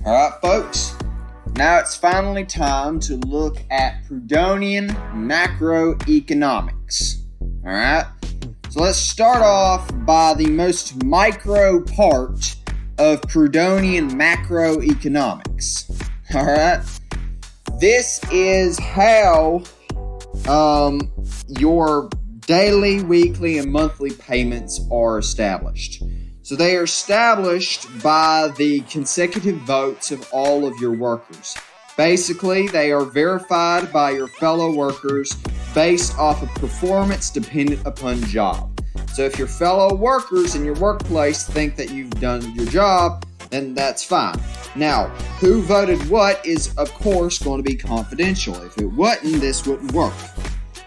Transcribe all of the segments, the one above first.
Alright folks, now it's finally time to look at Prodhonian macroeconomics. Alright, so let's start off by the most micro part of Prodhonian macroeconomics. Alright, this is how your daily, weekly, and monthly payments are established. So they are established by the consecutive votes of all of your workers. Basically, they are verified by your fellow workers based off of performance dependent upon job. So if your fellow workers in your workplace think that you've done your job, then that's fine. Now, who voted what is, of course, going to be confidential. If it wasn't, this wouldn't work.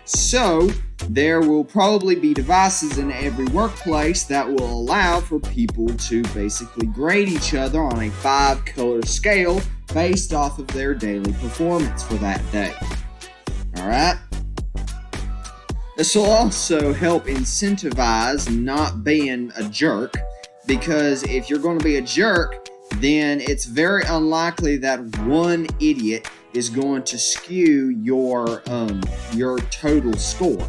So, there will probably be devices in every workplace that will allow for people to basically grade each other on a 5-color scale based off of their daily performance for that day. Alright? This will also help incentivize not being a jerk, because if you're going to be a jerk, then it's very unlikely that one idiot is going to skew your total score.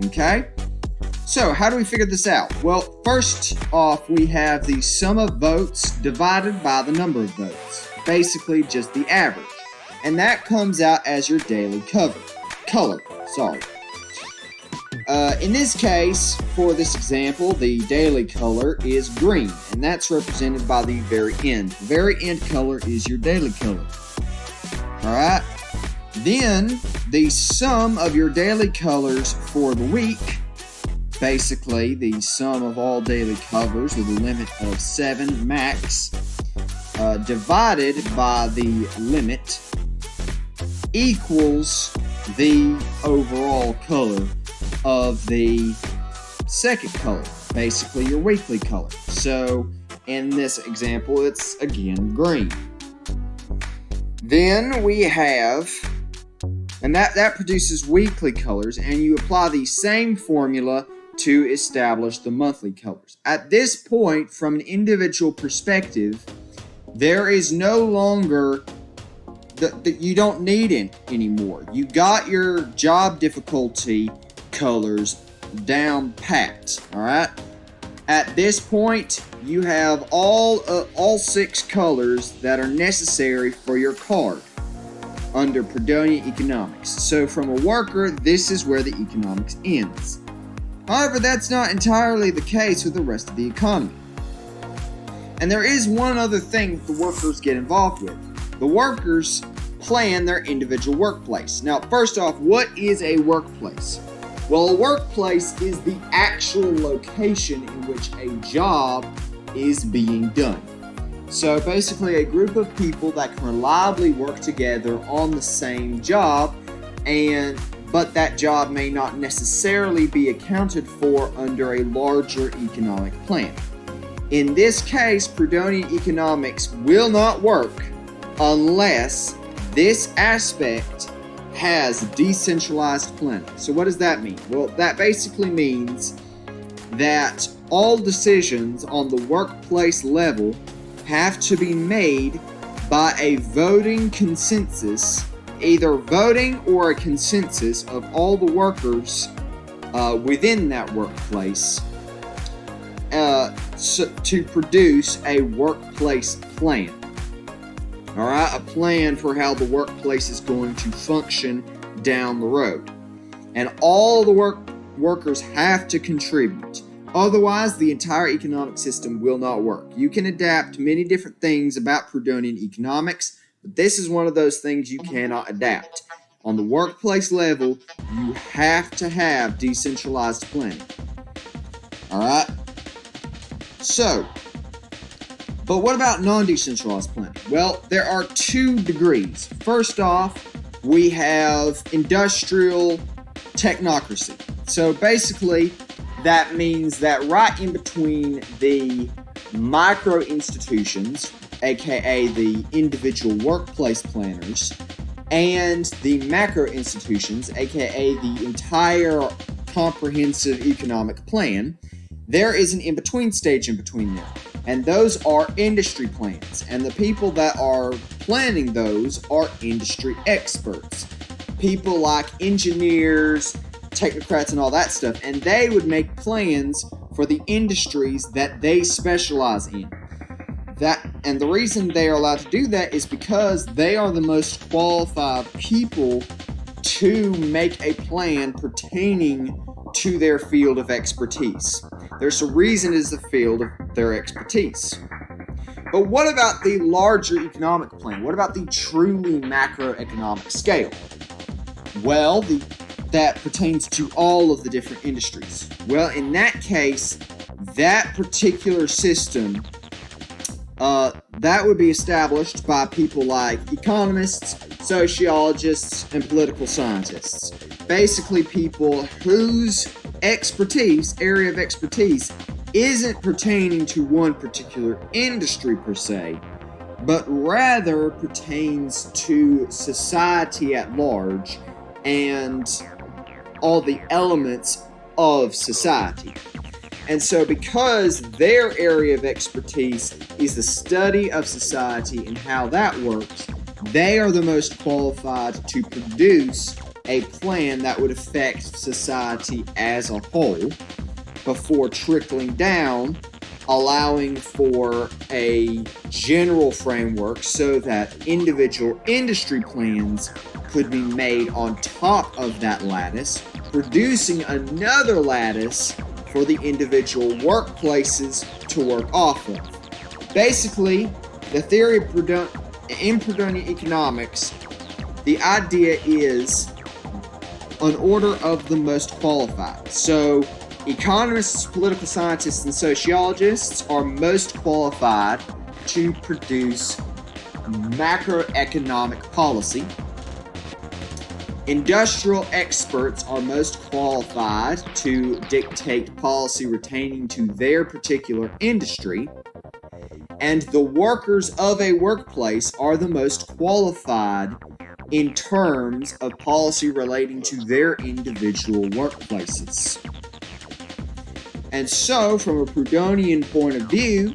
Okay? So, how do we figure this out? Well, first off, we have the sum of votes divided by the number of votes. Basically, just the average. And that comes out as your daily color. In this case, for this example, the daily color is green, and that's represented by the very end. The very end color is your daily color. Alright? Then, the sum of your daily colors for the week, basically the sum of all daily colors with a limit of 7 max, divided by the limit, equals the overall color of the second color, basically your weekly color. So, in this example, it's again green. Then we have, and that produces weekly colors, and you apply the same formula to establish the monthly colors. At this point, from an individual perspective, there is no longer that you don't need it anymore. You got your job difficulty colors down pat. All right. At this point, you have all 6 colors that are necessary for your card under Prodhonian economics. So from a worker, this is where the economics ends. However, that's not entirely the case with the rest of the economy. And there is one other thing the workers get involved with. The workers plan their individual workplace. Now, first off, what is a workplace? Well, a workplace is the actual location in which a job is being done. So basically a group of people that can reliably work together on the same job, but that job may not necessarily be accounted for under a larger economic plan. In this case, Prodhonian economics will not work unless this aspect has decentralized planning. So what does that mean? Well, that basically means that all decisions on the workplace level have to be made by a voting consensus, either voting or a consensus of all the workers within that workplace to produce a workplace plan. Alright, a plan for how the workplace is going to function down the road. And all the workers have to contribute. Otherwise, the entire economic system will not work. You can adapt many different things about Prodhonian economics, but this is one of those things you cannot adapt. On the workplace level, you have to have decentralized planning. Alright? So, but what about non-decentralized planning? Well, there are 2 degrees. First off, we have industrial technocracy. So basically, that means that right in between the micro institutions, aka the individual workplace planners, and the macro institutions, aka the entire comprehensive economic plan, there is an in-between stage in between there. And those are industry plans. And the people that are planning those are industry experts. People like engineers, technocrats, and all that stuff. And they would make plans for the industries that they specialize in. And the reason they are allowed to do that is because they are the most qualified people to make a plan pertaining to their field of expertise. There's a reason it is the field of their expertise. But what about the larger economic plan? What about the truly macroeconomic scale? Well, that pertains to all of the different industries. Well, in that case, that particular system that would be established by people like economists, sociologists, and political scientists. Basically, people whose area of expertise, isn't pertaining to one particular industry per se, but rather pertains to society at large and all the elements of society. And so because their area of expertise is the study of society and how that works, they are the most qualified to produce a plan that would affect society as a whole before trickling down, allowing for a general framework so that individual industry plans could be made on top of that lattice, producing another lattice for the individual workplaces to work off of. Basically, the theory of in Prodhonian economics, the idea is an order of the most qualified. So, economists, political scientists, and sociologists are most qualified to produce macroeconomic policy. Industrial experts are most qualified to dictate policy pertaining to their particular industry. And the workers of a workplace are the most qualified in terms of policy relating to their individual workplaces. And so, from a Prodhonian point of view,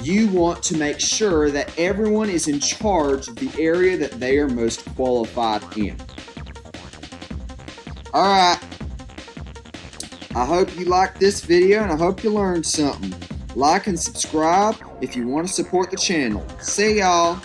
you want to make sure that everyone is in charge of the area that they are most qualified in. Alright, I hope you liked this video and I hope you learned something. Like and subscribe if you want to support the channel. See y'all!